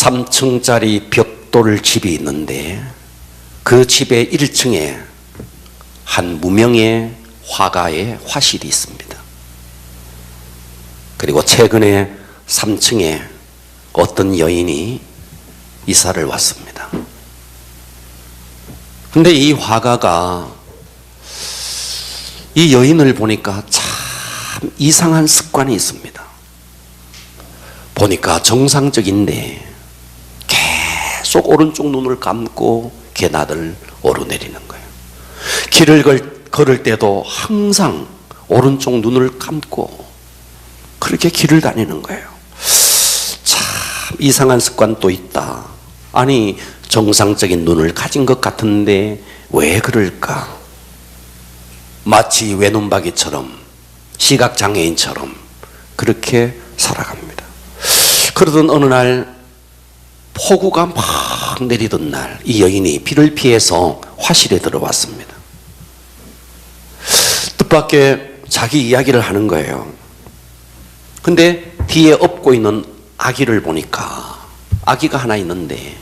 3층짜리 벽돌 집이 있는데 그 집의 1층에 한 무명의 화가의 화실이 있습니다. 그리고 최근에 3층에 어떤 여인이 이사를 왔습니다. 근데 이 화가가 이 여인을 보니까 참 이상한 습관이 있습니다. 보니까 정상적인데 계속 오른쪽 눈을 감고 계단을 오르내리는 거예요. 길을 걸을 때도 항상 오른쪽 눈을 감고 그렇게 길을 다니는 거예요. 참 이상한 습관도 있다. 아니 정상적인 눈을 가진 것 같은데 왜 그럴까? 마치 외눈박이처럼 시각장애인처럼 그렇게 살아갑니다. 그러던 어느 날 폭우가 막 내리던 날 이 여인이 비를 피해서 화실에 들어왔습니다. 뜻밖의 자기 이야기를 하는 거예요. 근데 뒤에 업고 있는 아기를 보니까 아기가 하나 있는데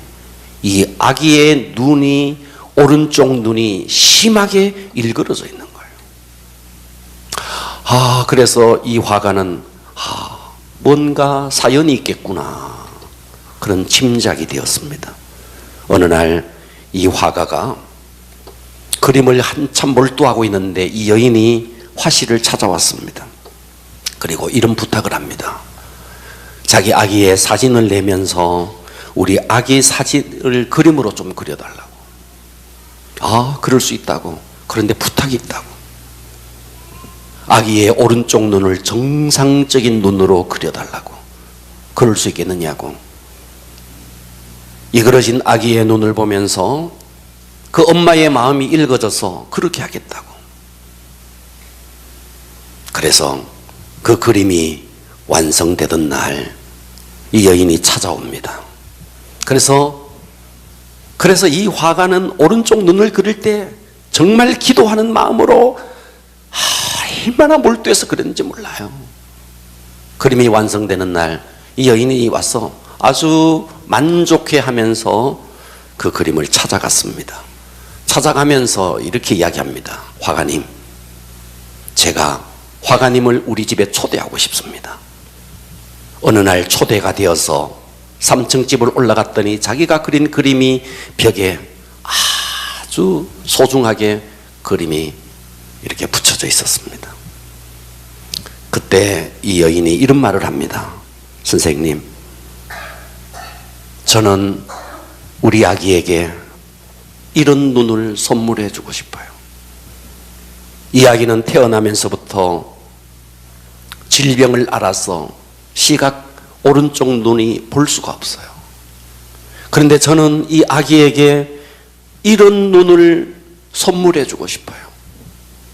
이 아기의 눈이 오른쪽 눈이 심하게 일그러져 있는 거예요. 그래서 이 화가는 뭔가 사연이 있겠구나 그런 짐작이 되었습니다. 어느 날 이 화가가 그림을 한참 몰두하고 있는데 이 여인이 화실을 찾아왔습니다. 그리고 이런 부탁을 합니다. 자기 아기의 사진을 내면서 우리 아기 사진을 그림으로 좀 그려달라고. 그럴 수 있다고. 그런데 부탁이 있다고. 아기의 오른쪽 눈을 정상적인 눈으로 그려달라고. 그럴 수 있겠느냐고. 이그러진 아기의 눈을 보면서 그 엄마의 마음이 읽어져서 그렇게 하겠다고. 그래서 그 그림이 완성되던 날 이 여인이 찾아옵니다. 그래서 이 화가는 오른쪽 눈을 그릴 때 정말 기도하는 마음으로 얼마나 몰두해서 그랬는지 몰라요. 그림이 완성되는 날 이 여인이 와서 아주 만족해 하면서 그 그림을 찾아갔습니다. 찾아가면서 이렇게 이야기합니다. 화가님, 제가 화가님을 우리 집에 초대하고 싶습니다. 어느 날 초대가 되어서 3층 집을 올라갔더니 자기가 그린 그림이 벽에 아주 소중하게 그림이 이렇게 붙여져 있었습니다. 그때 이 여인이 이런 말을 합니다. 선생님, 저는 우리 아기에게 이런 눈을 선물해 주고 싶어요. 이 아기는 태어나면서부터 질병을 앓아서 시각 오른쪽 눈이 볼 수가 없어요. 그런데 저는 이 아기에게 이런 눈을 선물해 주고 싶어요.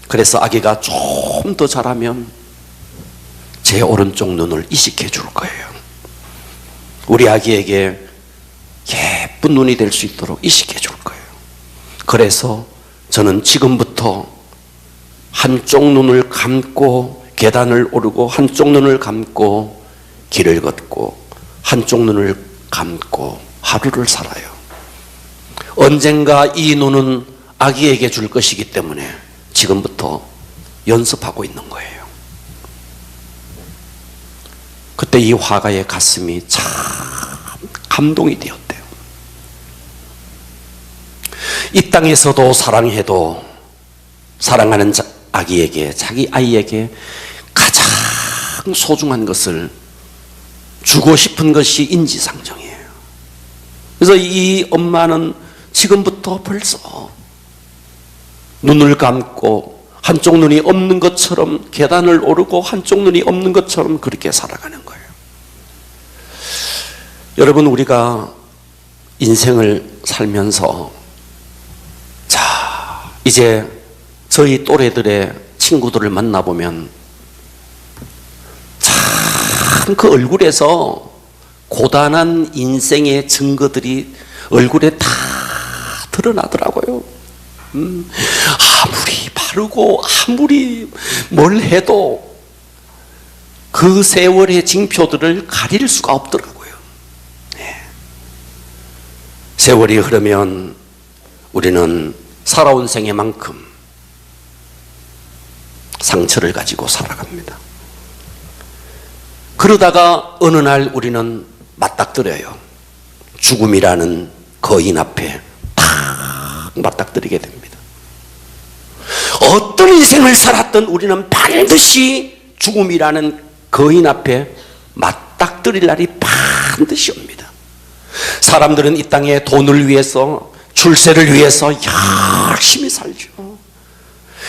그래서 아기가 좀 더 자라면 제 오른쪽 눈을 이식해 줄 거예요. 우리 아기에게 예쁜 눈이 될 수 있도록 이식해 줄 거예요. 그래서 저는 지금부터 한쪽 눈을 감고 계단을 오르고 한쪽 눈을 감고 길을 걷고 한쪽 눈을 감고 하루를 살아요. 언젠가 이 눈은 아기에게 줄 것이기 때문에 지금부터 연습하고 있는 거예요. 그때 이 화가의 가슴이 참 감동이 되었대요. 이 땅에서도 사랑해도 사랑하는 아기에게, 자기 아이에게 가장 소중한 것을 주고 싶은 것이 인지상정이에요. 그래서 이 엄마는 지금부터 벌써 눈을 감고 한쪽 눈이 없는 것처럼 계단을 오르고 한쪽 눈이 없는 것처럼 그렇게 살아가는 거예요. 여러분, 우리가 인생을 살면서 이제 저희 또래들의 친구들을 만나보면 참 그 얼굴에서 고단한 인생의 증거들이 얼굴에 다 드러나더라고요. 아무리 바르고 아무리 뭘 해도 그 세월의 징표들을 가릴 수가 없더라고요. 네. 세월이 흐르면 우리는 살아온 생애만큼 상처를 가지고 살아갑니다. 그러다가 어느 날 우리는 맞닥뜨려요. 죽음이라는 거인 앞에 탁 맞닥뜨리게 됩니다. 어떤 인생을 살았던 우리는 반드시 죽음이라는 거인 앞에 맞닥뜨릴 날이 반드시 옵니다. 사람들은 이 땅에 돈을 위해서, 출세를 위해서 열심히 살죠.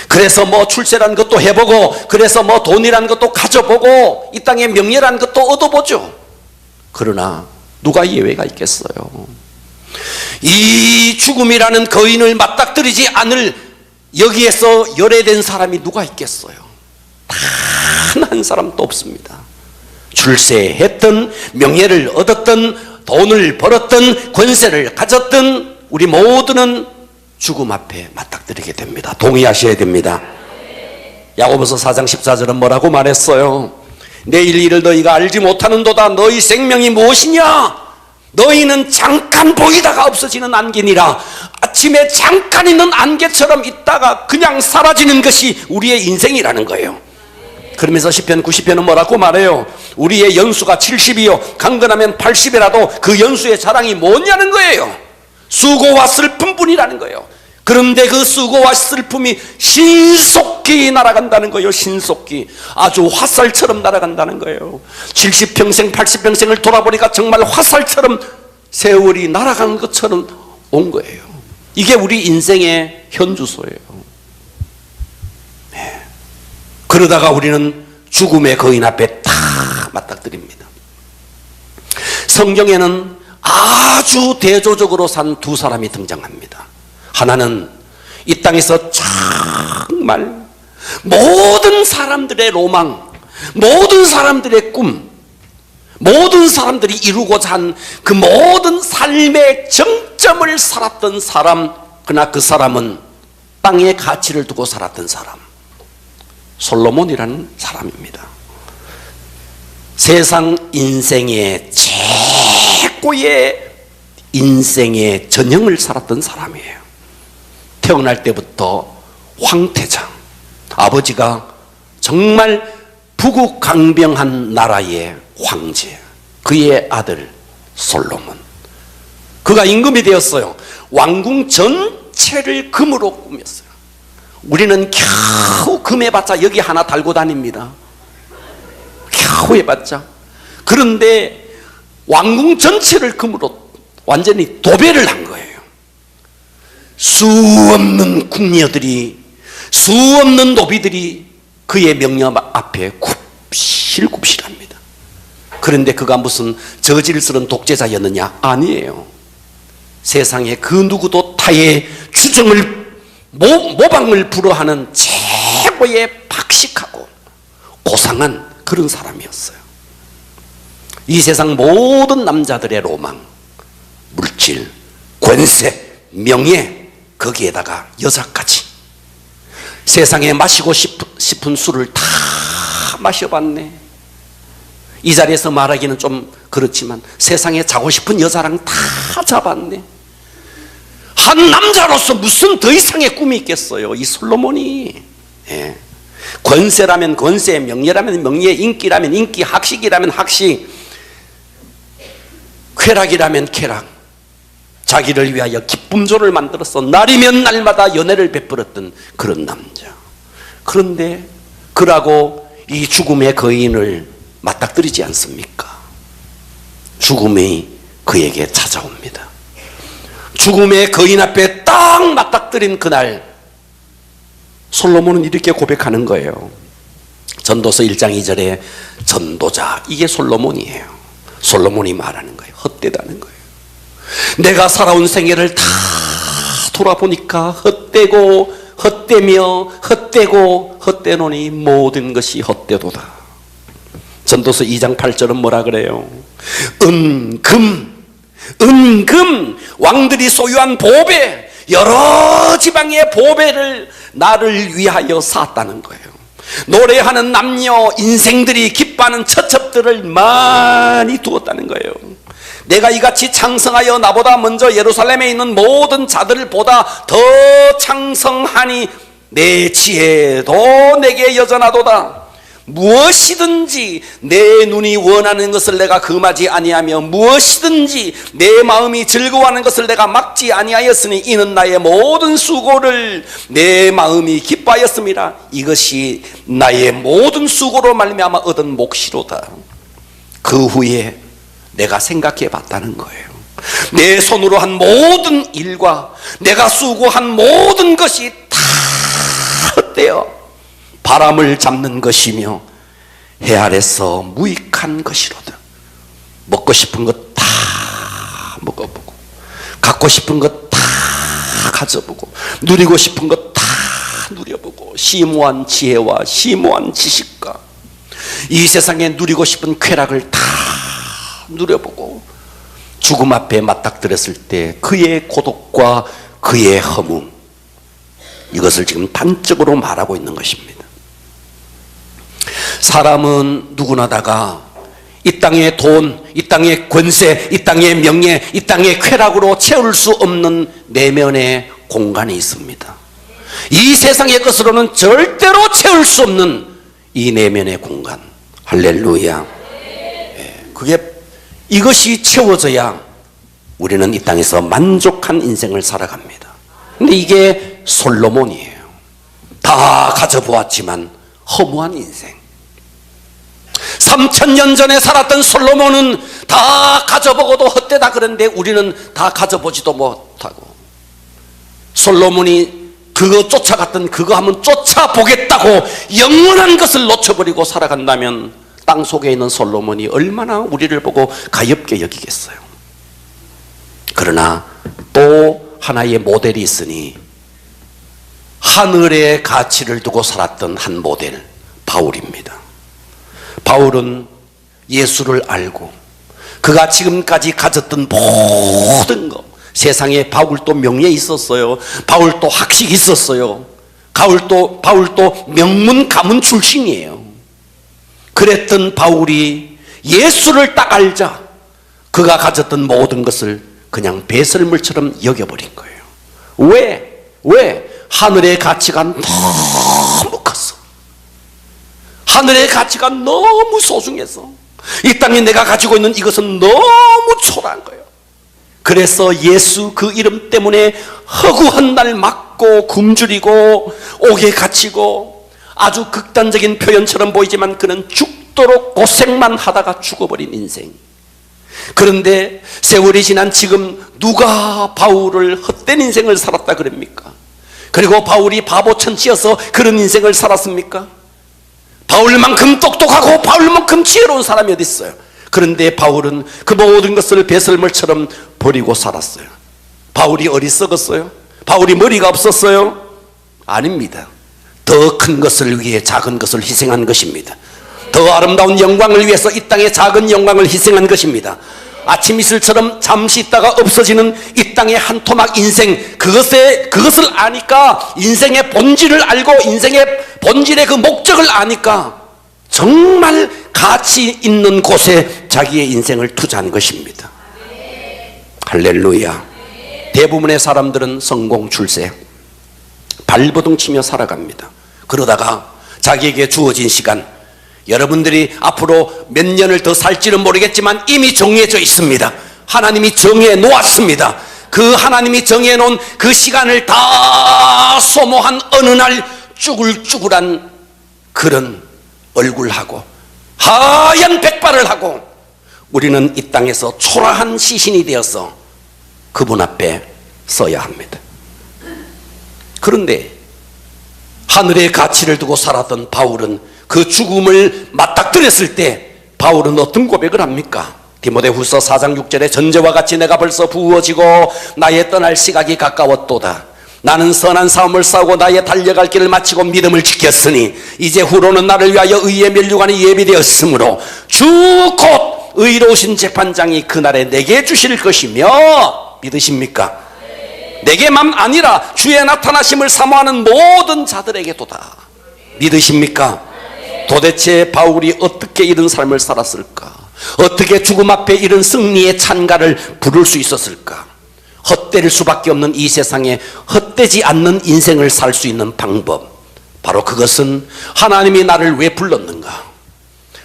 그래서 뭐 출세라는 것도 해보고, 그래서 뭐 돈이라는 것도 가져보고, 이 땅에 명예라는 것도 얻어보죠. 그러나 누가 예외가 있겠어요? 이 죽음이라는 거인을 맞닥뜨리지 않을 여기에서 열애된 사람이 누가 있겠어요? 단 한 사람도 없습니다. 출세했든 명예를 얻었든 돈을 벌었든 권세를 가졌든 우리 모두는 죽음 앞에 맞닥뜨리게 됩니다. 동의하셔야 됩니다. 야고보서 4장 14절은 뭐라고 말했어요? 내일 일을 너희가 알지 못하는도다. 너희 생명이 무엇이냐? 너희는 잠깐 보이다가 없어지는 안개니라. 아침에 잠깐 있는 안개처럼 있다가 그냥 사라지는 것이 우리의 인생이라는 거예요. 그러면서 시편 90편은 뭐라고 말해요? 우리의 연수가 70이요 강건하면 80이라도 그 연수의 자랑이 뭐냐는 거예요. 수고와 슬픔뿐이라는 거예요. 그런데 그 수고와 슬픔이 신속히 날아간다는 거예요. 신속히 아주 화살처럼 날아간다는 거예요. 70평생 80평생을 돌아보니까 정말 화살처럼 세월이 날아간 것처럼 온 거예요. 이게 우리 인생의 현주소예요. 네. 그러다가 우리는 죽음의 거인 앞에 탁 맞닥뜨립니다. 성경에는 아주 대조적으로 산 두 사람이 등장합니다. 하나는 이 땅에서 정말 모든 사람들의 로망, 모든 사람들의 꿈, 모든 사람들이 이루고자 한 그 모든 삶의 정점을 살았던 사람, 그러나 그 사람은 땅의 가치를 두고 살았던 사람, 솔로몬이라는 사람입니다. 세상 인생의 최고의 인생의 전형을 살았던 사람이에요. 태어날 때부터 황태자, 아버지가 정말 부국강병한 나라의 황제, 그의 아들 솔로몬, 그가 임금이 되었어요. 왕궁 전체를 금으로 꾸몄어요. 우리는 겨우 금 해봤자 여기 하나 달고 다닙니다. 겨우 해봤자. 그런데 왕궁 전체를 금으로 완전히 도배를 한 거예요. 수없는 궁녀들이, 수없는 노비들이 그의 명령 앞에 굽실굽실합니다. 그런데 그가 무슨 저질스러운 독재자였느냐? 아니에요. 세상에 그 누구도 타의 주정을 모방을 불허하는 최고의 박식하고 고상한 그런 사람이었어요. 이 세상 모든 남자들의 로망, 물질, 권세, 명예, 거기에다가 여자까지. 세상에 마시고 싶은 술을 다 마셔봤네. 이 자리에서 말하기는 좀 그렇지만 세상에 자고 싶은 여자랑 다 잡았네. 한 남자로서 무슨 더 이상의 꿈이 있겠어요, 이 솔로몬이. 예. 권세라면 권세, 명예라면 명예, 인기라면 인기, 학식이라면 학식, 쾌락이라면 쾌락, 자기를 위하여 기쁨조를 만들어서 날이면 날마다 연애를 베풀었던 그런 남자. 그런데 그라고 이 죽음의 거인을 맞닥뜨리지 않습니까? 죽음이 그에게 찾아옵니다. 죽음의 거인 앞에 딱 맞닥뜨린 그날 솔로몬은 이렇게 고백하는 거예요. 전도서 1장 2절에 전도자, 이게 솔로몬이에요. 솔로몬이 말하는 거예요. 헛되다는 거예요. 내가 살아온 생애를 다 돌아보니까 헛되고 헛되며 헛되고 헛되노니 모든 것이 헛되도다. 전도서 2장 8절은 뭐라 그래요? 은금 왕들이 소유한 보배, 여러 지방의 보배를 나를 위하여 샀다는 거예요. 노래하는 남녀 인생들이 기뻐하는 처첩들을 많이 두었다는 거예요. 내가 이같이 창성하여 나보다 먼저 예루살렘에 있는 모든 자들보다 더 창성하니 내 지혜도 내게 여전하도다. 무엇이든지 내 눈이 원하는 것을 내가 금하지 아니하며 무엇이든지 내 마음이 즐거워하는 것을 내가 막지 아니하였으니 이는 나의 모든 수고를 내 마음이 기뻐하였음이라. 이것이 나의 모든 수고로 말미암아 얻은 몫이로다. 그 후에 내가 생각해 봤다는 거예요. 내 손으로 한 모든 일과 내가 수고한 모든 것이 다 헛되어 바람을 잡는 것이며 해 아래서 무익한 것이로다. 먹고 싶은 것 다 먹어보고 갖고 싶은 것 다 가져보고 누리고 싶은 것 다 누려보고 심오한 지혜와 심오한 지식과 이 세상에 누리고 싶은 쾌락을 다 누려보고 죽음 앞에 맞닥뜨렸을 때 그의 고독과 그의 허무, 이것을 지금 단적으로 말하고 있는 것입니다. 사람은 누구나 다가 이 땅의 돈, 이 땅의 권세, 이 땅의 명예, 이 땅의 쾌락으로 채울 수 없는 내면의 공간이 있습니다. 이 세상의 것으로는 절대로 채울 수 없는 이 내면의 공간. 할렐루야. 이것이 채워져야 우리는 이 땅에서 만족한 인생을 살아갑니다. 근데 이게 솔로몬이에요. 다 가져보았지만 허무한 인생. 3000년 전에 살았던 솔로몬은 다 가져보고도 헛되다 그런데 우리는 다 가져보지도 못하고, 솔로몬이 그거 쫓아갔던 그거 한번 쫓아보겠다고 영원한 것을 놓쳐버리고 살아간다면 땅 속에 있는 솔로몬이 얼마나 우리를 보고 가엾게 여기겠어요. 그러나 또 하나의 모델이 있으니 하늘의 가치를 두고 살았던 한 모델, 바울입니다. 바울은 예수를 알고 그가 지금까지 가졌던 모든 것, 세상에 바울도 명예 있었어요. 바울도 학식 있었어요. 바울도 명문 가문 출신이에요. 그랬던 바울이 예수를 딱 알자 그가 가졌던 모든 것을 그냥 배설물처럼 여겨버린 거예요. 왜? 하늘의 가치가 너무 컸어. 하늘의 가치가 너무 소중해서 이 땅에 내가 가지고 있는 이것은 너무 초라한 거예요. 그래서 예수 그 이름 때문에 허구한 날 맞고 굶주리고 옥에 갇히고, 아주 극단적인 표현처럼 보이지만 그는 죽도록 고생만 하다가 죽어버린 인생. 그런데 세월이 지난 지금 누가 바울을 헛된 인생을 살았다 그럽니까? 그리고 바울이 바보천치여서 그런 인생을 살았습니까? 바울만큼 똑똑하고 바울만큼 지혜로운 사람이 어디 있어요? 그런데 바울은 그 모든 것을 배설물처럼 버리고 살았어요. 바울이 어리석었어요? 바울이 머리가 없었어요? 아닙니다. 더 큰 것을 위해 작은 것을 희생한 것입니다. 더 아름다운 영광을 위해서 이 땅의 작은 영광을 희생한 것입니다. 아침 이슬처럼 잠시 있다가 없어지는 이 땅의 한 토막 인생, 그것을 아니까, 인생의 본질을 알고 인생의 본질의 그 목적을 아니까 정말 가치 있는 곳에 자기의 인생을 투자한 것입니다. 할렐루야. 대부분의 사람들은 성공 출세, 발버둥 치며 살아갑니다. 그러다가 자기에게 주어진 시간, 여러분들이 앞으로 몇 년을 더 살지는 모르겠지만 이미 정해져 있습니다. 하나님이 정해 놓았습니다. 그 하나님이 정해 놓은 그 시간을 다 소모한 어느 날 쭈글쭈글한 그런 얼굴하고 하얀 백발을 하고 우리는 이 땅에서 초라한 시신이 되어서 그분 앞에 서야 합니다. 그런데 하늘의 가치를 두고 살았던 바울은 그 죽음을 맞닥뜨렸을 때 바울은 어떤 고백을 합니까? 디모데후서 4장 6절에 전제와 같이 내가 벌써 부어지고 나의 떠날 시각이 가까웠도다. 나는 선한 싸움을 싸우고 나의 달려갈 길을 마치고 믿음을 지켰으니 이제 후로는 나를 위하여 의의 면류관이 예비되었으므로 주 곧 의로우신 재판장이 그날에 내게 주실 것이며, 믿으십니까? 내게만 아니라 주의 나타나심을 사모하는 모든 자들에게도다. 믿으십니까? 도대체 바울이 어떻게 이런 삶을 살았을까? 어떻게 죽음 앞에 이런 승리의 찬가를 부를 수 있었을까? 헛될 수밖에 없는 이 세상에 헛되지 않는 인생을 살 수 있는 방법, 바로 그것은 하나님이 나를 왜 불렀는가,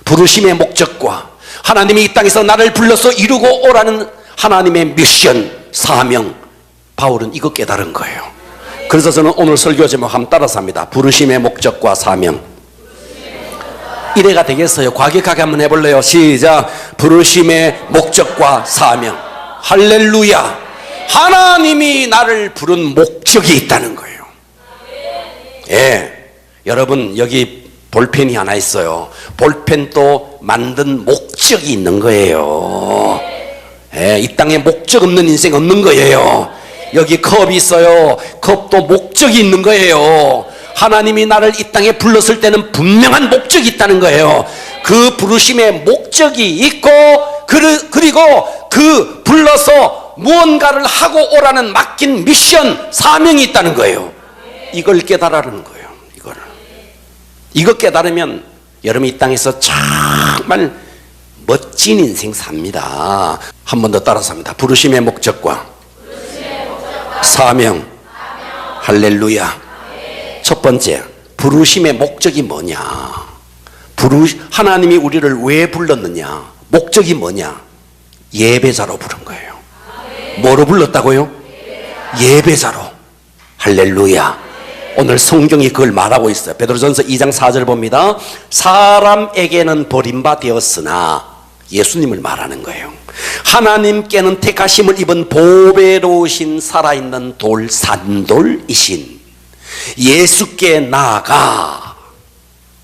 부르심의 목적과 하나님이 이 땅에서 나를 불러서 이루고 오라는 하나님의 미션, 사명, 바울은 이거 깨달은 거예요. 그래서 저는 오늘 설교 제목 한번 따라서 합니다. 부르심의 목적과 사명. 이래가 되겠어요? 과격하게 한번 해볼래요? 시작. 부르심의 목적과 사명. 할렐루야. 하나님이 나를 부른 목적이 있다는 거예요. 예, 여러분 여기 볼펜이 하나 있어요. 볼펜도 만든 목적이 있는 거예요. 예, 이 땅에 목적 없는 인생 없는 거예요. 여기 컵이 있어요. 컵도 목적이 있는 거예요. 하나님이 나를 이 땅에 불렀을 때는 분명한 목적이 있다는 거예요. 그 부르심의 목적이 있고, 그리고 그 불러서 무언가를 하고 오라는 맡긴 미션, 사명이 있다는 거예요. 이걸 깨달으라는 거예요. 이거 깨달으면 여러분 이 땅에서 정말 멋진 인생 삽니다. 한 번 더 따라서 합니다. 부르심의 목적과 사명. 할렐루야. 첫 번째, 부르심의 목적이 뭐냐? 하나님이 우리를 왜 불렀느냐? 목적이 뭐냐? 예배자로 부른 거예요. 뭐로 불렀다고요? 예배자로. 할렐루야. 오늘 성경이 그걸 말하고 있어요. 베드로전서 2장 4절 봅니다. 사람에게는 버림받았으나, 예수님을 말하는 거예요. 하나님께는 택하심을 입은 보배로우신 살아있는 돌, 산돌이신 예수께 나아가,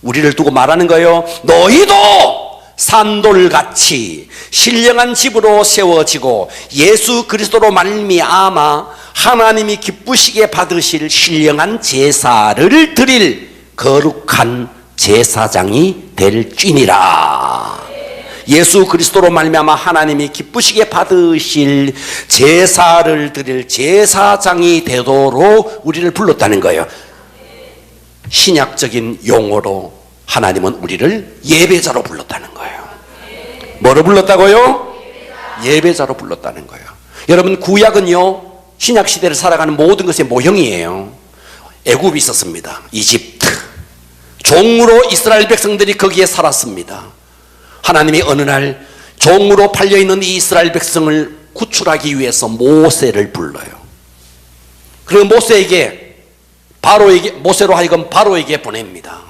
우리를 두고 말하는 거예요. 너희도 산돌같이 신령한 집으로 세워지고 예수 그리스도로 말미암아 하나님이 기쁘시게 받으실 신령한 제사를 드릴 거룩한 제사장이 될지니라. 예수 그리스도로 말미암아 하나님이 기쁘시게 받으실 제사를 드릴 제사장이 되도록 우리를 불렀다는 거예요. 신약적인 용어로 하나님은 우리를 예배자로 불렀다는 거예요. 뭐로 불렀다고요? 예배자로 불렀다는 거예요. 여러분, 구약은요, 신약 시대를 살아가는 모든 것의 모형이에요. 애굽이 있었습니다. 이집트. 종으로 이스라엘 백성들이 거기에 살았습니다. 하나님이 어느 날 종으로 팔려있는 이 이스라엘 백성을 구출하기 위해서 모세를 불러요. 그리고 모세로 하여금 바로에게 보냅니다.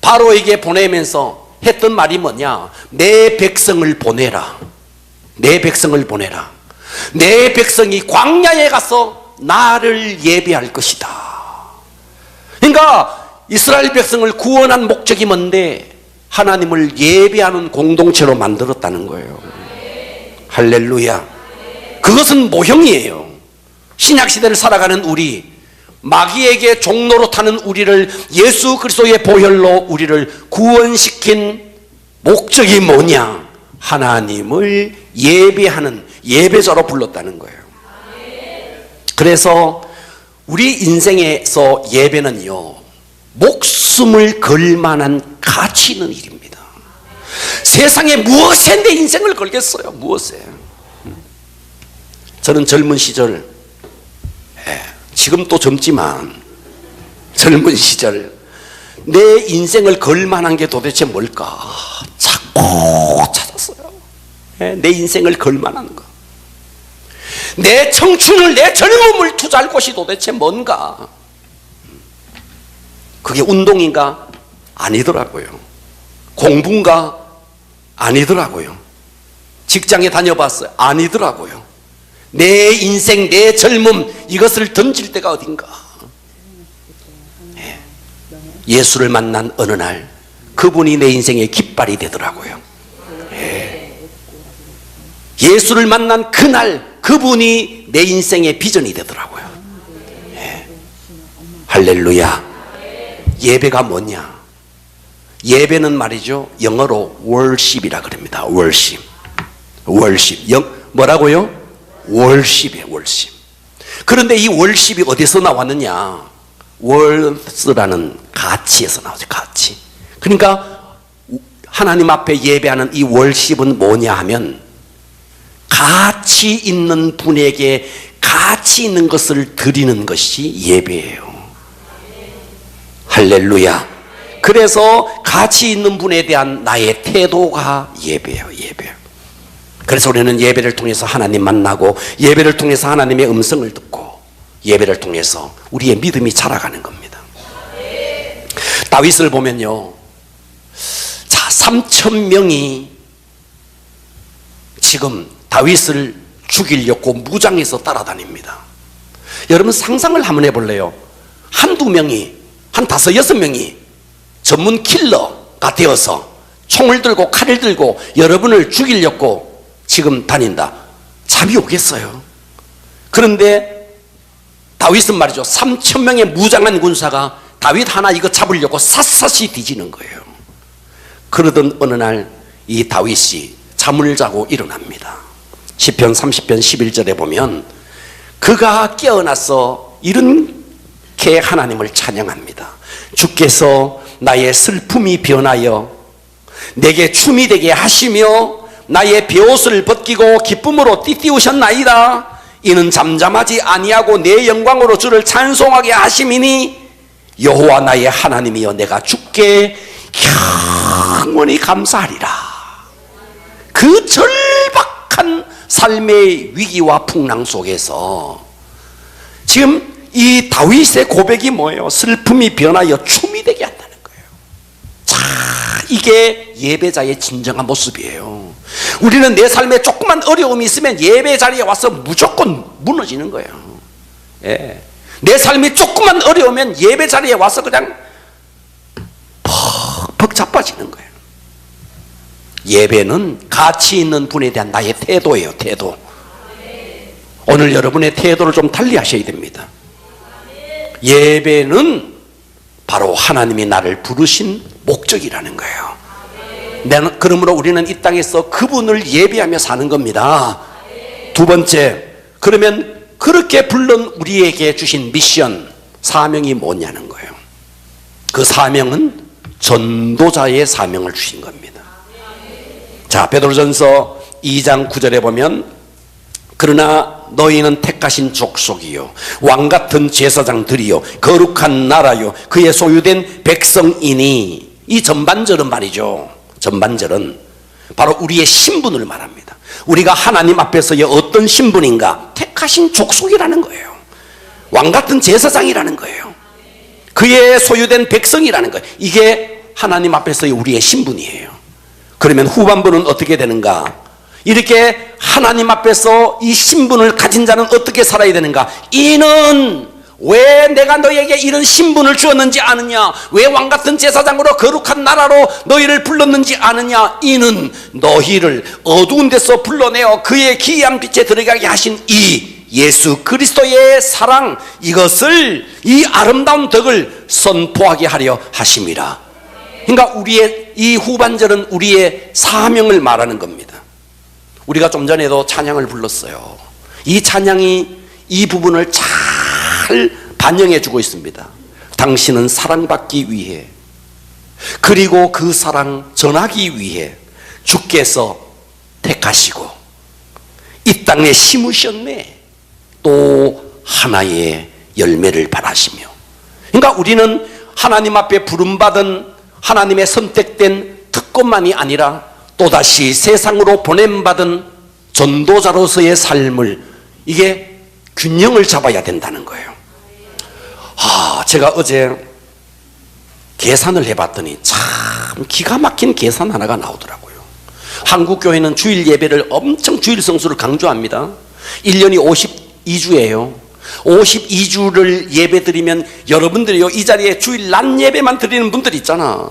바로에게 보내면서 했던 말이 뭐냐? 내 백성을 보내라. 내 백성을 보내라. 내 백성이 광야에 가서 나를 예배할 것이다. 그러니까 이스라엘 백성을 구원한 목적이 뭔데? 하나님을 예배하는 공동체로 만들었다는 거예요. 할렐루야. 그것은 모형이에요. 신약시대를 살아가는 우리, 마귀에게 종노릇하는 우리를 예수 그리스도의 보혈로 우리를 구원시킨 목적이 뭐냐? 하나님을 예배하는 예배자로 불렀다는 거예요. 그래서 우리 인생에서 예배는요, 목숨을 걸 만한 가치 있는 일입니다. 세상에 무엇에 내 인생을 걸겠어요? 무엇에? 저는 젊은 시절, 지금 또 젊지만 젊은 시절 내 인생을 걸 만한 게 도대체 뭘까? 자꾸 찾았어요. 내 인생을 걸 만한 거. 내 청춘을, 내 젊음을 투자할 곳이 도대체 뭔가? 그게 운동인가? 아니더라고요. 공부인가? 아니더라고요. 직장에 다녀봤어요. 아니더라고요. 내 인생, 내 젊음, 이것을 던질 때가 어딘가? 예수를 만난 어느 날 그분이 내 인생의 깃발이 되더라고요. 예수를 만난 그날 그분이 내 인생의 비전이 되더라고요. 할렐루야. 예배가 뭐냐? 예배는 말이죠, 영어로 worship이라 그럽니다. worship. 뭐라고요? worship이에요. worship. 그런데 이 worship이 어디서 나왔느냐? worth라는 가치에서 나오죠. 가치. 그러니까 하나님 앞에 예배하는 이 월십은 뭐냐 하면 가치 있는 분에게 가치 있는 것을 드리는 것이 예배예요. 할렐루야. 그래서 가치 있는 분에 대한 나의 태도가 예배예요. 예배. 그래서 우리는 예배를 통해서 하나님 만나고 예배를 통해서 하나님의 음성을 듣고 예배를 통해서 우리의 믿음이 자라가는 겁니다. 다윗을 보면요, 자 3,000명이 지금 다윗을 죽이려고 무장해서 따라다닙니다. 여러분 상상을 한번 해볼래요? 한두 명이, 한 5, 6명이 전문 킬러가 되어서 총을 들고 칼을 들고 여러분을 죽이려고 지금 다닌다. 잠이 오겠어요? 그런데 다윗은 말이죠, 3,000명의 무장한 군사가 다윗 하나 이거 잡으려고 샅샅이 뒤지는 거예요. 그러던 어느 날 이 다윗이 잠을 자고 일어납니다. 시편 30편 11절에 보면 그가 깨어나서 이렇게 하나님을 찬양합니다. 주께서 나의 슬픔이 변하여 내게 춤이 되게 하시며 나의 베옷을 벗기고 기쁨으로 띠띠우셨나이다. 이는 잠잠하지 아니하고 내 영광으로 주를 찬송하게 하심이니 여호와 나의 하나님이여 내가 주께 영원히 감사하리라. 그 절박한 삶의 위기와 풍랑 속에서 지금 이 다윗의 고백이 뭐예요? 슬픔이 변하여 춤이 되게 한다는 거예요. 자, 이게 예배자의 진정한 모습이에요. 우리는 내 삶에 조그만 어려움이 있으면 예배 자리에 와서 무조건 무너지는 거예요. 예. 내 삶이 조그만 어려우면 예배 자리에 와서 그냥 퍽퍽 자빠지는 거예요. 예배는 가치 있는 분에 대한 나의 태도예요. 태도. 오늘 여러분의 태도를 좀 달리 하셔야 됩니다. 예배는 바로 하나님이 나를 부르신 목적이라는 거예요. 그러므로 우리는 이 땅에서 그분을 예배하며 사는 겁니다. 두 번째, 그러면 그렇게 불른 우리에게 주신 미션, 사명이 뭐냐는 거예요. 그 사명은 전도자의 사명을 주신 겁니다. 자, 베드로전서 2장 9절에 보면 그러나 너희는 택하신 족속이요 왕같은 제사장들이요 거룩한 나라요 그의 소유된 백성이니, 이 전반절은 말이죠, 전반절은 바로 우리의 신분을 말합니다. 우리가 하나님 앞에서의 어떤 신분인가? 택하신 족속이라는 거예요. 왕같은 제사장이라는 거예요. 그의 소유된 백성이라는 거예요. 이게 하나님 앞에서의 우리의 신분이에요. 그러면 후반부는 어떻게 되는가? 이렇게 하나님 앞에서 이 신분을 가진 자는 어떻게 살아야 되는가? 이는 왜 내가 너희에게 이런 신분을 주었는지 아느냐? 왜 왕같은 제사장으로 거룩한 나라로 너희를 불렀는지 아느냐? 이는 너희를 어두운 데서 불러내어 그의 기이한 빛에 들어가게 하신 이 예수 그리스도의 사랑, 이것을, 이 아름다운 덕을 선포하게 하려 하심이라. 그러니까 우리의 이 후반절은 우리의 사명을 말하는 겁니다. 우리가 좀 전에도 찬양을 불렀어요. 이 찬양이 이 부분을 잘 반영해 주고 있습니다. 당신은 사랑받기 위해, 그리고 그 사랑 전하기 위해 주께서 택하시고 이 땅에 심으셨네. 또 하나의 열매를 바라시며. 그러니까 우리는 하나님 앞에 부름받은 하나님의 선택된 특권만이 아니라 또다시 세상으로 보냄받은 전도자로서의 삶을, 이게 균형을 잡아야 된다는 거예요. 제가 어제 계산을 해봤더니 참 기가 막힌 계산 하나가 나오더라고요. 한국교회는 주일 예배를 엄청 주일 성수를 강조합니다. 1년이 52주예요. 52주를 예배 드리면 여러분들이요, 이 자리에 주일 낮 예배만 드리는 분들 있잖아.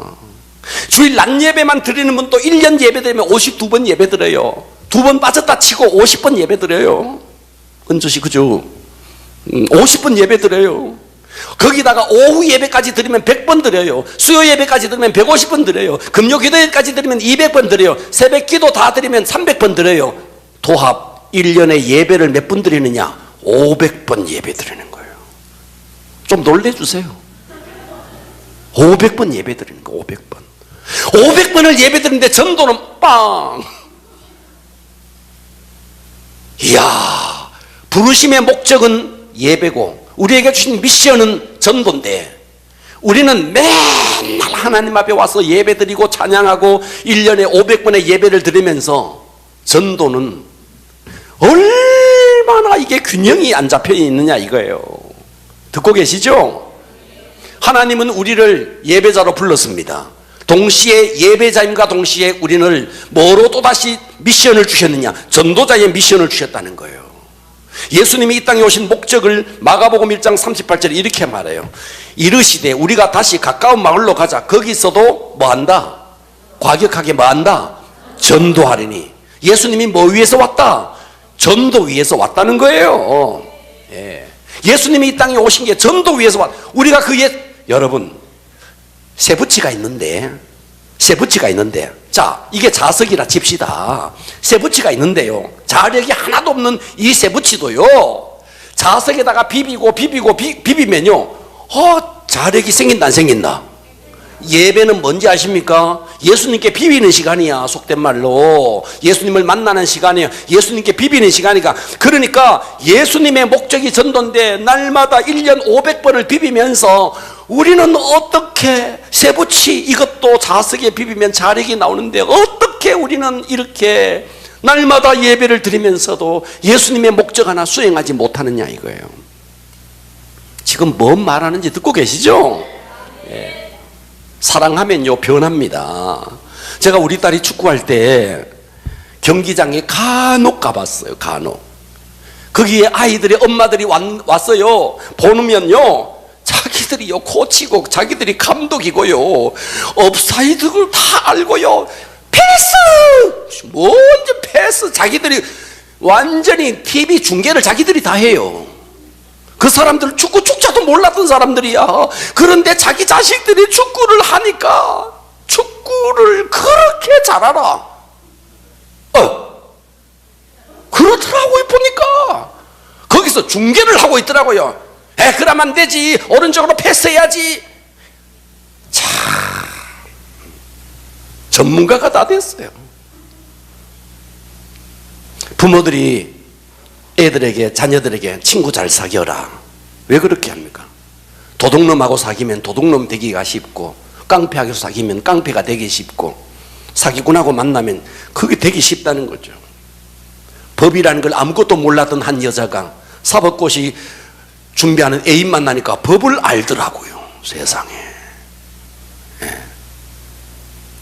주일 낮 예배만 드리는 분도 1년 예배 드리면 52번 예배 드려요. 2번 빠졌다 치고 50번 예배 드려요. 은주씨, 그죠? 50번 예배 드려요. 거기다가 오후 예배까지 드리면 100번 드려요. 수요 예배까지 드리면 150번 드려요. 금요 기도회까지 드리면 200번 드려요. 새벽 기도 다 드리면 300번 드려요. 도합 1년에 예배를 몇 번 드리느냐? 500번 예배 드리는 거예요. 좀 놀래주세요. 500번 예배 드리는 거, 500번. 500번을 예배드리는데 전도는 빵. 이야, 부르심의 목적은 예배고 우리에게 주신 미션은 전도인데 우리는 맨날 하나님 앞에 와서 예배드리고 찬양하고 1년에 500번의 예배를 드리면서 전도는 얼마나 이게 균형이 안 잡혀 있느냐 이거예요. 듣고 계시죠? 하나님은 우리를 예배자로 불렀습니다. 동시에 예배자임과 동시에 우리를 뭐로 또다시 미션을 주셨느냐? 전도자의 미션을 주셨다는 거예요. 예수님이 이 땅에 오신 목적을 마가복음 1장 38절에 이렇게 말해요. 이르시되 우리가 다시 가까운 마을로 가자. 거기서도 뭐한다? 과격하게 뭐한다? 전도하리니. 예수님이 뭐 위해서 왔다? 전도 위해서 왔다는 거예요. 예수님이 이 땅에 오신 게 전도 위해서 왔다. 우리가 여러분 쇠붙이가 있는데 자, 이게 자석이라 칩시다. 쇠붙이가 있는데요, 자력이 하나도 없는 이 쇠붙이도요 자석에다가 비비면요 자력이 생긴다 안 생긴다? 예배는 뭔지 아십니까? 예수님께 비비는 시간이야. 속된 말로 예수님을 만나는 시간이야. 예수님께 비비는 시간이니까. 그러니까 예수님의 목적이 전도인데 날마다 1년 500번을 비비면서 우리는 어떻게 쇠붙이 이것도 자석에 비비면 자력이 나오는데 어떻게 우리는 이렇게 날마다 예배를 드리면서도 예수님의 목적 하나 수행하지 못하느냐 이거예요. 지금 뭔 말하는지 듣고 계시죠? 사랑하면요 변합니다. 제가 우리 딸이 축구할 때 경기장에 간혹 가봤어요. 간혹 거기에 아이들의 엄마들이 왔어요. 보면요 자기들이요 코치고 자기들이 감독이고요 옵사이드를 다 알고요 패스 먼저 패스 자기들이 완전히 TV 중계를 자기들이 다 해요. 그 사람들은 축구 축자도 몰랐던 사람들이야. 그런데 자기 자식들이 축구를 하니까 축구를 그렇게 잘 알아. 그렇더라고요. 보니까 거기서 중계를 하고 있더라고요. 그러면 안 되지, 오른쪽으로 패스해야지. 자, 전문가가 다 됐어요. 부모들이 애들에게, 자녀들에게 친구 잘 사귀어라. 왜 그렇게 합니까? 도둑놈하고 사귀면 도둑놈 되기가 쉽고, 깡패하고 사귀면 깡패가 되기 쉽고, 사기꾼하고 만나면 그게 되기 쉽다는 거죠. 법이라는 걸 아무것도 몰랐던 한 여자가 사법고시 준비하는 애인 만나니까 법을 알더라고요. 세상에.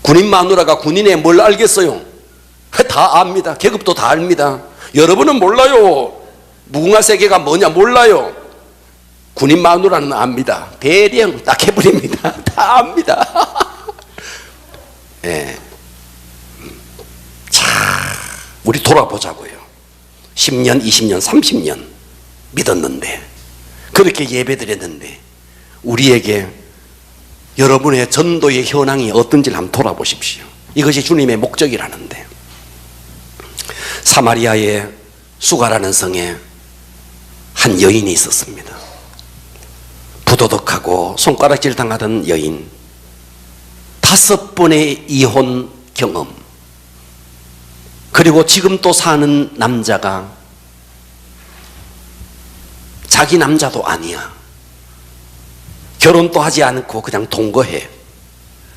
군인 마누라가 군인에 뭘 알겠어요? 다 압니다. 계급도 다 압니다. 여러분은 몰라요. 무궁화 세계가 뭐냐 몰라요. 군인 마누라는 압니다. 대령 딱 해버립니다. 다 압니다. 자, 우리 돌아보자고요. 10년, 20년, 30년 믿었는데, 그렇게 예배드렸는데 우리에게 여러분의 전도의 현황이 어떤지 한번 돌아보십시오. 이것이 주님의 목적이라는데, 사마리아의 수가라는 성에 한 여인이 있었습니다. 부도덕하고 손가락질 당하던 여인, 5번의 이혼 경험, 그리고 지금 또 사는 남자가 자기 남자도 아니야. 결혼도 하지 않고 그냥 동거해.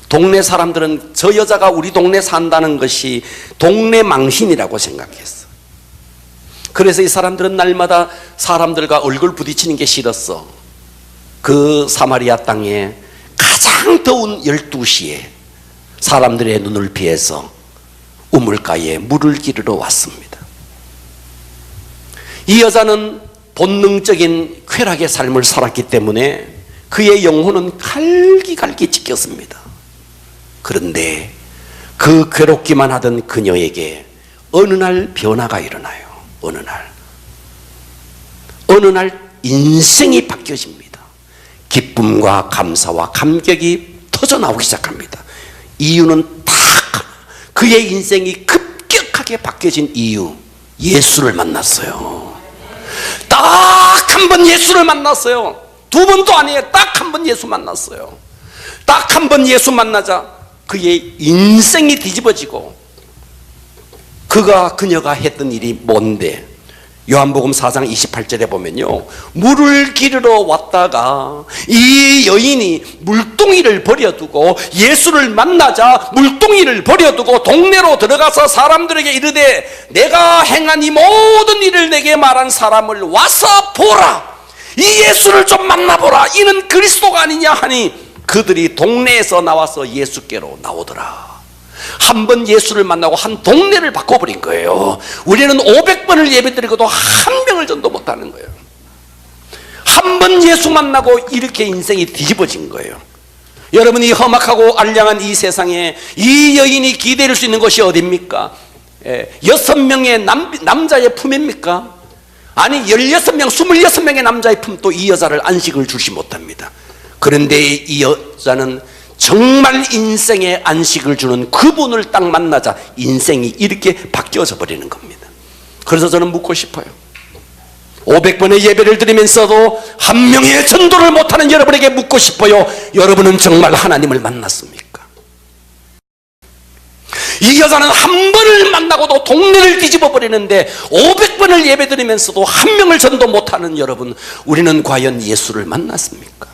동네 사람들은 저 여자가 우리 동네 산다는 것이 동네 망신이라고 생각했어. 그래서 이 사람들은 날마다 사람들과 얼굴 부딪히는 게 싫었어. 그 사마리아 땅에 가장 더운 12시에 사람들의 눈을 피해서 우물가에 물을 기르러 왔습니다. 이 여자는 본능적인 쾌락의 삶을 살았기 때문에 그의 영혼은 갈기갈기 찢겼습니다. 그런데 그 괴롭기만 하던 그녀에게 어느 날 변화가 일어나요. 어느 날 인생이 바뀌어집니다. 기쁨과 감사와 감격이 터져나오기 시작합니다. 이유는 딱 그의 인생이 급격하게 바뀌어진 이유, 예수를 만났어요. 딱 한 번 예수를 만났어요. 2번도 아니에요. 딱 한 번 예수 만났어요. 딱 한 번 예수 만나자 그의 인생이 뒤집어지고 그녀가 했던 일이 뭔데? 요한복음 4장 28절에 보면요, 물을 기르러 왔다가 이 여인이 물동이를 버려두고 예수를 만나자 물동이를 버려두고 동네로 들어가서 사람들에게 이르되 내가 행한 이 모든 일을 내게 말한 사람을 와서 보라, 이 예수를 좀 만나보라, 이는 그리스도가 아니냐 하니 그들이 동네에서 나와서 예수께로 나오더라. 한 번 예수를 만나고 한 동네를 바꿔버린 거예요. 우리는 500번을 예배드리고도 한 명을 전도 못하는 거예요. 한 번 예수 만나고 이렇게 인생이 뒤집어진 거예요. 여러분이 험악하고 알량한 이 세상에 이 여인이 기대할 수 있는 것이 어디입니까? 6명의 남자의 품입니까? 아니 16명, 26명의 남자의 품도 이 여자를 안식을 주지 못합니다. 그런데 이 여자는 정말 인생에 안식을 주는 그분을 딱 만나자 인생이 이렇게 바뀌어져 버리는 겁니다. 그래서 저는 묻고 싶어요. 500번의 예배를 드리면서도 한 명의 전도를 못하는 여러분에게 묻고 싶어요. 여러분은 정말 하나님을 만났습니까? 이 여자는 한 번을 만나고도 동네를 뒤집어 버리는데 500번을 예배 드리면서도 한 명을 전도 못하는 여러분, 우리는 과연 예수를 만났습니까?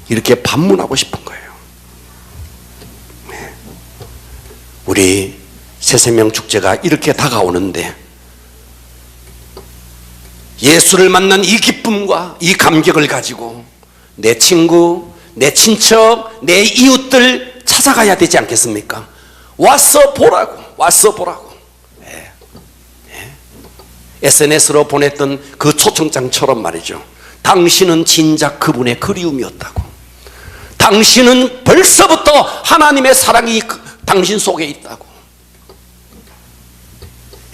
이렇게 반문하고 싶은 거예요. 우리 새생명 축제가 이렇게 다가오는데 예수를 만난 이 기쁨과 이 감격을 가지고 내 친구, 내 친척, 내 이웃들 찾아가야 되지 않겠습니까? 와서 보라고, 와서 보라고. SNS로 보냈던 그 초청장처럼 말이죠. 당신은 진작 그분의 그리움이었다고. 당신은 벌써부터 하나님의 사랑이 당신 속에 있다고.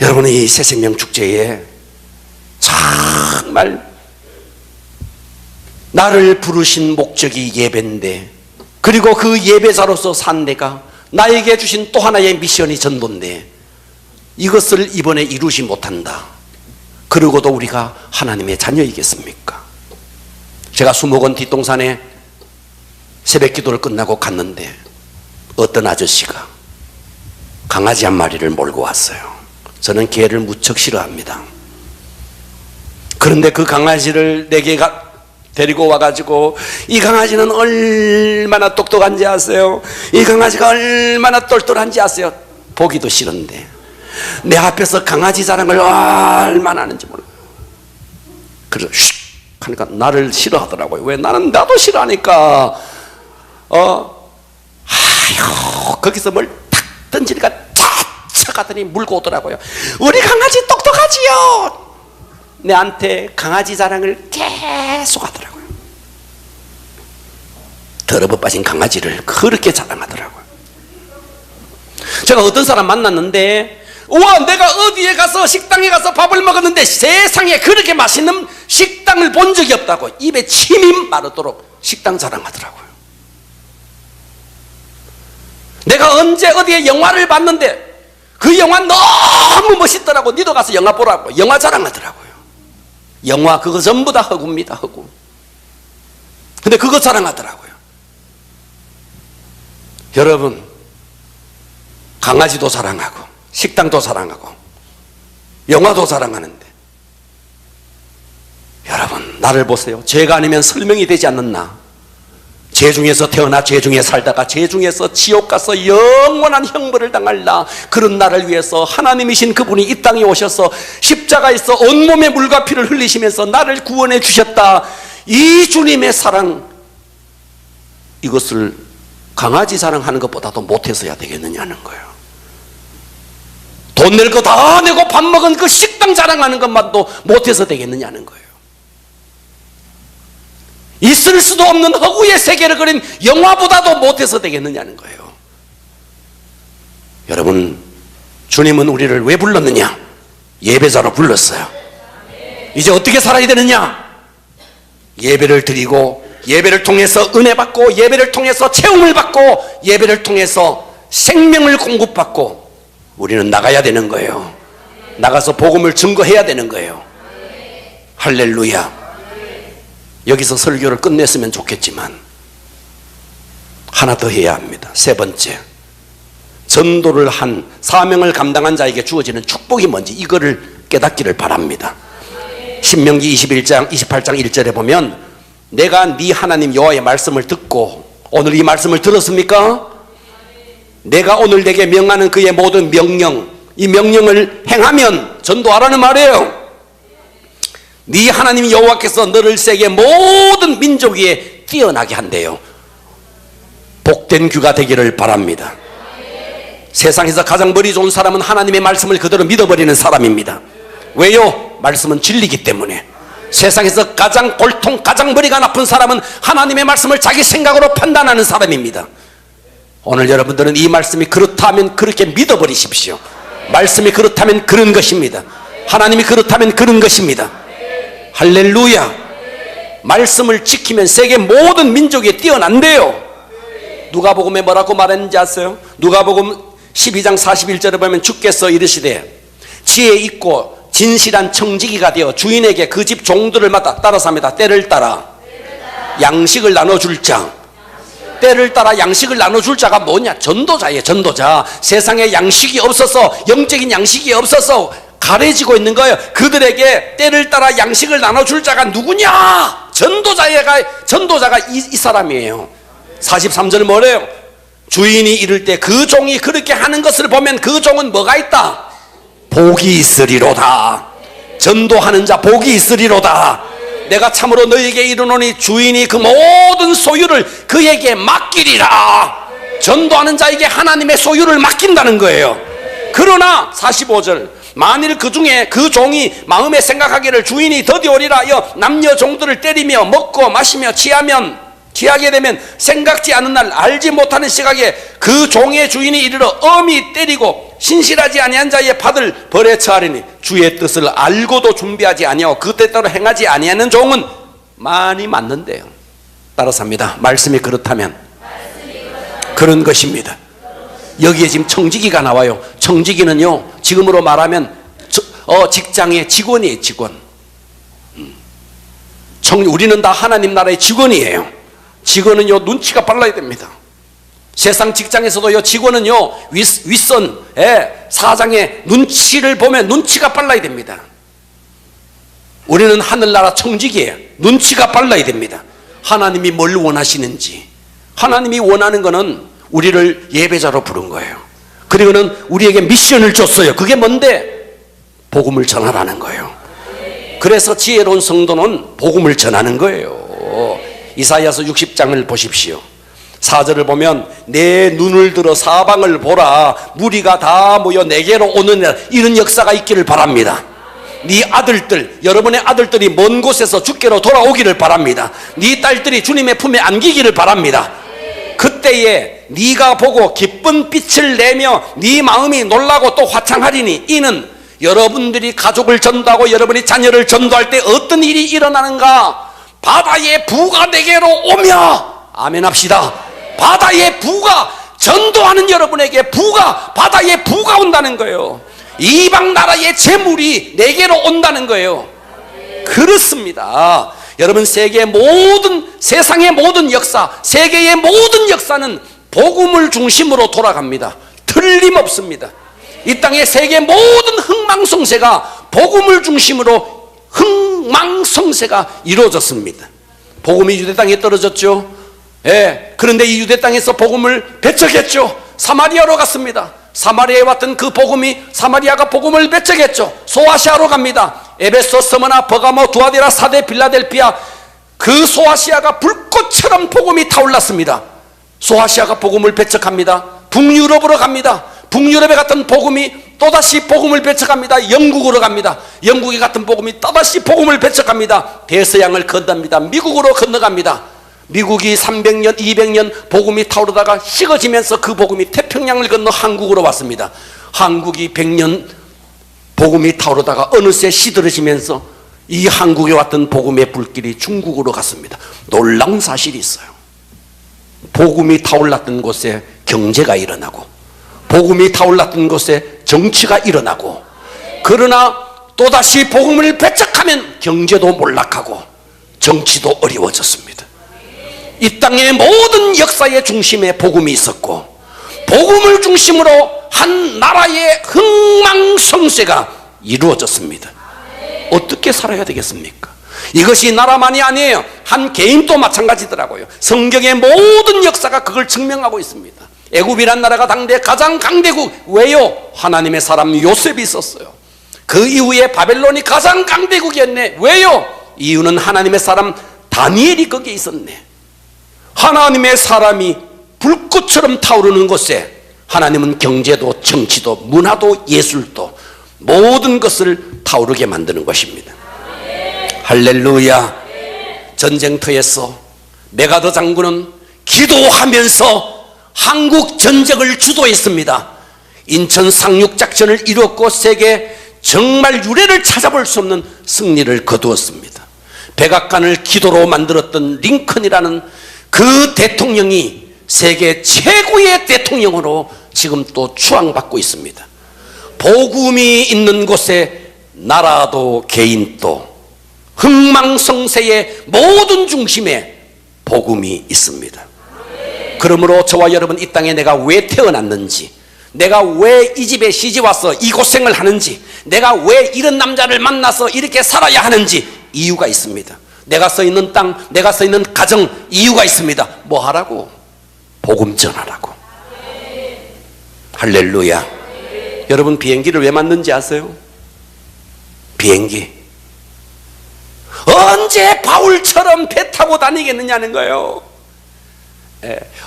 여러분은 이 새생명 축제에 정말 나를 부르신 목적이 예배인데, 그리고 그 예배자로서 산 내가 나에게 주신 또 하나의 미션이 전도인데 이것을 이번에 이루지 못한다. 그러고도 우리가 하나님의 자녀이겠습니까? 제가 수목원 뒷동산에 새벽 기도를 끝나고 갔는데 어떤 아저씨가 강아지 한 마리를 몰고 왔어요. 저는 개를 무척 싫어합니다. 그런데 그 강아지를 내게 데리고 와가지고 이 강아지는 얼마나 똑똑한지 아세요? 이 강아지가 얼마나 똘똘한지 아세요? 보기도 싫은데 내 앞에서 강아지 자랑을 얼마나 하는지 몰라요. 그래서 슉 하니까 나를 싫어하더라고요. 왜? 나도 싫어하니까 아유, 거기서 뭘 탁 던지니까 탁 쳐가더니 물고 오더라고요. 우리 강아지 똑똑하지요. 내한테 강아지 자랑을 계속 하더라고요. 더러워 빠진 강아지를 그렇게 자랑하더라고요. 제가 어떤 사람 만났는데, 우와, 내가 어디에 가서 식당에 가서 밥을 먹었는데 세상에 그렇게 맛있는 식당을 본 적이 없다고 입에 침이 마르도록 식당 자랑하더라고요. 내가 언제 어디에 영화를 봤는데 그 영화 너무 멋있더라고. 니도 가서 영화 보라고 영화 자랑하더라고요. 영화 그거 전부 다 허구입니다. 허구. 근데 그거 자랑하더라고요. 여러분, 강아지도 자랑하고 식당도 자랑하고 영화도 자랑하는데, 여러분 나를 보세요. 죄가 아니면 설명이 되지 않는 나, 죄 중에서 태어나 죄 중에 살다가 죄 중에서 지옥 가서 영원한 형벌을 당할 나, 그런 나를 위해서 하나님이신 그분이 이 땅에 오셔서 십자가에서 온몸에 물과 피를 흘리시면서 나를 구원해 주셨다. 이 주님의 사랑, 이것을 강아지 사랑하는 것보다도 못해서야 되겠느냐는 거예요. 돈 낼 거 다 내고 밥 먹은 그 식당 자랑하는 것만도 못해서 되겠느냐는 거예요. 있을 수도 없는 허구의 세계를 그린 영화보다도 못해서 되겠느냐는 거예요. 여러분, 주님은 우리를 왜 불렀느냐? 예배자로 불렀어요. 이제 어떻게 살아야 되느냐? 예배를 드리고, 예배를 통해서 은혜 받고, 예배를 통해서 체험을 받고, 예배를 통해서 생명을 공급받고, 우리는 나가야 되는 거예요. 나가서 복음을 증거해야 되는 거예요. 할렐루야. 여기서 설교를 끝냈으면 좋겠지만 하나 더 해야 합니다. 세 번째, 전도를 한 사명을 감당한 자에게 주어지는 축복이 뭔지 이거를 깨닫기를 바랍니다. 신명기 21장 28장 1절에 보면 내가 네 하나님 여호와의 말씀을 듣고, 오늘 이 말씀을 들었습니까? 내가 오늘 내게 명하는 그의 모든 명령, 이 명령을 행하면 전도하라는 말이에요. 네 하나님 여호와께서 너를 세계 모든 민족 위에 뛰어나게 한대요. 복된 귀가 되기를 바랍니다. 세상에서 가장 머리 좋은 사람은 하나님의 말씀을 그대로 믿어버리는 사람입니다. 왜요? 말씀은 진리이기 때문에. 세상에서 가장 골통, 가장 머리가 나쁜 사람은 하나님의 말씀을 자기 생각으로 판단하는 사람입니다. 오늘 여러분들은 이 말씀이 그렇다면 그렇게 믿어버리십시오. 말씀이 그렇다면 그런 것입니다. 하나님이 그렇다면 그런 것입니다. 할렐루야. 말씀을 지키면 세계 모든 민족에 뛰어난대요. 누가복음에 뭐라고 말했는지 아세요? 누가복음 12장 41절에 보면 주께서 이르시되 지혜 있고 진실한 청지기가 되어 주인에게 그 집 종들을 따라서 합니다. 때를 따라 양식을 나눠줄 자. 때를 따라 양식을 나눠줄 자가 뭐냐? 전도자예요. 전도자. 세상에 양식이 없어서, 영적인 양식이 없어서 가려지고 있는 거예요. 그들에게 때를 따라 양식을 나눠줄 자가 누구냐? 전도자가 이 사람이에요. 43절 뭐래요? 주인이 이를 때 그 종이 그렇게 하는 것을 보면 그 종은 뭐가 있다? 복이 있으리로다. 전도하는 자 복이 있으리로다. 내가 참으로 너에게 이르노니 주인이 그 모든 소유를 그에게 맡기리라. 전도하는 자에게 하나님의 소유를 맡긴다는 거예요. 그러나 45절 만일 그 중에 그 종이 마음에 생각하기를 주인이 더디오리라 하여 남녀 종들을 때리며 먹고 마시며 취하게 되면 생각지 않은 날 알지 못하는 시각에 그 종의 주인이 이르러 엄히 때리고 신실하지 아니한 자의 밭을 벌에 처하리니 주의 뜻을 알고도 준비하지 아니하고 그 때대로 행하지 아니하는 종은 많이 맞는데요. 따라서 합니다. 말씀이 그렇다면 그런 것입니다. 여기에 지금 청지기가 나와요. 청지기는요, 지금으로 말하면 직장의 직원이에요. 직원. 우리는 다 하나님 나라의 직원이에요. 직원은요, 눈치가 빨라야 됩니다. 세상 직장에서도요, 직원은요, 윗선 사장의 눈치를 보면 눈치가 빨라야 됩니다. 우리는 하늘나라 청지기예요. 눈치가 빨라야 됩니다. 하나님이 뭘 원하시는지. 하나님이 원하는 거는 우리를 예배자로 부른 거예요. 그리고는 우리에게 미션을 줬어요. 그게 뭔데? 복음을 전하라는 거예요. 그래서 지혜로운 성도는 복음을 전하는 거예요. 이사야서 60장을 보십시오. 4절을 보면 내 눈을 들어 사방을 보라. 무리가 다 모여 내게로 오는 이런 역사가 있기를 바랍니다. 네 아들들, 여러분의 아들들이 먼 곳에서 주께로 돌아오기를 바랍니다. 네 딸들이 주님의 품에 안기기를 바랍니다. 그때에 네가 보고 기쁜 빛을 내며 네 마음이 놀라고 또 화창하리니 이는 여러분들이 가족을 전도하고 여러분이 자녀를 전도할 때 어떤 일이 일어나는가? 바다의 부가 내게로 오며, 아멘 합시다. 바다의 부가, 전도하는 여러분에게 바다의 부가 온다는 거예요. 이방 나라의 재물이 내게로 온다는 거예요. 그렇습니다. 여러분, 세상의 모든 역사, 세계의 모든 역사는 복음을 중심으로 돌아갑니다. 틀림없습니다. 이 땅의 세계 모든 흥망성쇠가 복음을 중심으로 흥망성쇠가 이루어졌습니다. 복음이 유대 땅에 떨어졌죠. 그런데 이 유대 땅에서 복음을 배척했죠. 사마리아로 갔습니다. 사마리아에 왔던 그 복음이, 사마리아가 복음을 배척했죠. 소아시아로 갑니다. 에베소, 스무나, 버가모, 두아디라, 사데, 빌라델피아, 그 소아시아가 불꽃처럼 복음이 타올랐습니다. 소아시아가 복음을 배척합니다. 북유럽으로 갑니다. 북유럽에 갔던 복음이 또다시 복음을 배척합니다. 영국으로 갑니다. 영국에 갔던 복음이 또다시 복음을 배척합니다. 대서양을 건너갑니다. 미국으로 건너갑니다. 미국이 300년, 200년 복음이 타오르다가 식어지면서 그 복음이 태평양을 건너 한국으로 왔습니다. 한국이 100년 복음이 타오르다가 어느새 시들어지면서 이 한국에 왔던 복음의 불길이 중국으로 갔습니다. 놀라운 사실이 있어요. 복음이 타올랐던 곳에 경제가 일어나고, 복음이 타올랐던 곳에 정치가 일어나고, 그러나 또다시 복음을 배척하면 경제도 몰락하고 정치도 어려워졌습니다. 이 땅의 모든 역사의 중심에 복음이 있었고, 복음을 중심으로 한 나라의 흥망성쇠가 이루어졌습니다. 어떻게 살아야 되겠습니까? 이것이 나라만이 아니에요. 한 개인도 마찬가지더라고요. 성경의 모든 역사가 그걸 증명하고 있습니다. 애굽이란 나라가 당대 가장 강대국. 왜요? 하나님의 사람 요셉이 있었어요. 그 이후에 바벨론이 가장 강대국이었네. 왜요? 이유는 하나님의 사람 다니엘이 거기에 있었네. 하나님의 사람이 불꽃처럼 타오르는 곳에 하나님은 경제도 정치도 문화도 예술도 모든 것을 타오르게 만드는 것입니다. 할렐루야. 전쟁터에서 메가더 장군은 기도하면서 한국 전쟁을 주도했습니다. 인천 상륙작전을 이뤘고 세계 정말 유례를 찾아볼 수 없는 승리를 거두었습니다. 백악관을 기도로 만들었던 링컨이라는 그 대통령이 세계 최고의 대통령으로 지금 또 추앙받고 있습니다. 복음이 있는 곳에 나라도 개인도 흥망성쇠의 모든 중심에 복음이 있습니다. 그러므로 저와 여러분 이 땅에 내가 왜 태어났는지, 내가 왜 이 집에 시집 와서 이 고생을 하는지, 내가 왜 이런 남자를 만나서 이렇게 살아야 하는지 이유가 있습니다. 내가 서 있는 땅, 내가 서 있는 가정 이유가 있습니다. 뭐 하라고? 복음 전하라고. 할렐루야. 여러분 비행기를 왜 만든지 아세요? 비행기 언제 바울처럼 배 타고 다니겠느냐는 거예요.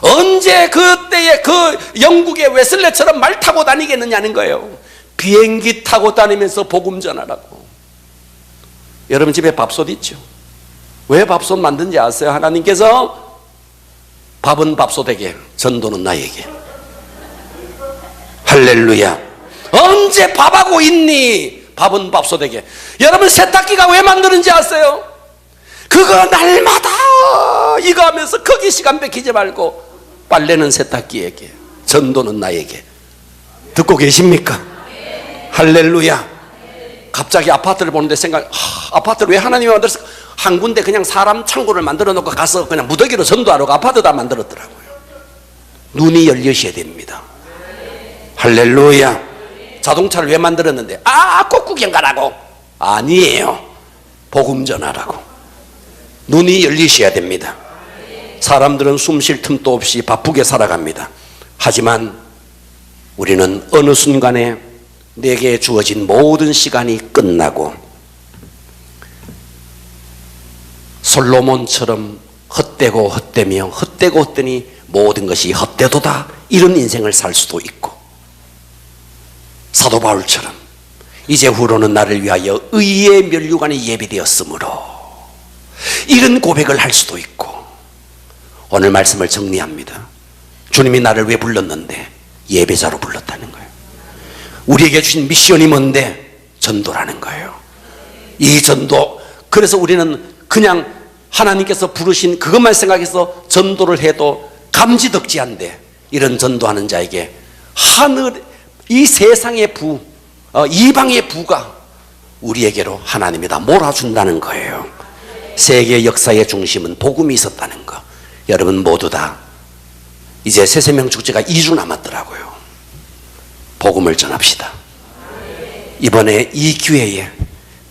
언제 그때의 그 영국의 웨슬레처럼 말 타고 다니겠느냐는 거예요. 비행기 타고 다니면서 복음 전하라고. 여러분 집에 밥솥 있죠? 왜 밥솥 만든지 아세요? 하나님께서 밥은 밥솥에게, 전도는 나에게. 할렐루야. 언제 밥하고 있니? 밥은 밥솥에게. 여러분 세탁기가 왜 만드는지 아세요? 그거 날마다 이거 하면서 거기 시간 뺏기지 말고 빨래는 세탁기에게, 전도는 나에게. 듣고 계십니까? 할렐루야. 갑자기 아파트를 보는데 아파트를 왜 하나님이 만들었을까? 한 군데 그냥 사람 창고를 만들어 놓고 가서 그냥 무더기로 전도하라고 아파트 다 만들었더라고요. 눈이 열리셔야 됩니다. 할렐루야. 자동차를 왜 만들었는데? 꽃 구경 가라고? 아니에요. 복음 전하라고. 눈이 열리셔야 됩니다. 사람들은 숨 쉴 틈도 없이 바쁘게 살아갑니다. 하지만 우리는 어느 순간에 내게 주어진 모든 시간이 끝나고 솔로몬처럼 헛되고 헛되며 헛되고 헛되니 모든 것이 헛되도다, 이런 인생을 살 수도 있고, 사도 바울처럼 이제 후로는 나를 위하여 의의 면류관이 예비되었으므로, 이런 고백을 할 수도 있고. 오늘 말씀을 정리합니다. 주님이 나를 왜 불렀는데? 예배자로 불렀다는 거예요. 우리에게 주신 미션이 뭔데? 전도라는 거예요. 이 전도, 그래서 우리는 그냥 하나님께서 부르신 그것만 생각해서 전도를 해도 감지덕지한데, 이런 전도하는 자에게 하늘, 이 세상의 부, 이방의 부가 우리에게로 하나님이 다 몰아준다는 거예요. 세계 역사의 중심은 복음이 있었다는 거. 여러분 모두 다 이제 새세명 축제가 2주 남았더라고요. 복음을 전합시다. 이번에 이 기회에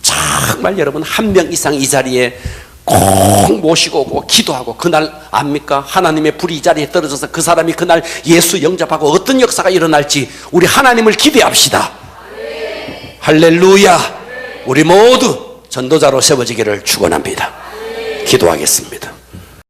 정말 여러분 한 명 이상 이 자리에 꼭 모시고 오고 기도하고, 그날 압니까? 하나님의 불이 이 자리에 떨어져서 그 사람이 그날 예수 영접하고 어떤 역사가 일어날지 우리 하나님을 기대합시다. 할렐루야. 우리 모두 전도자로 세워지기를 축원합니다. 기도하겠습니다.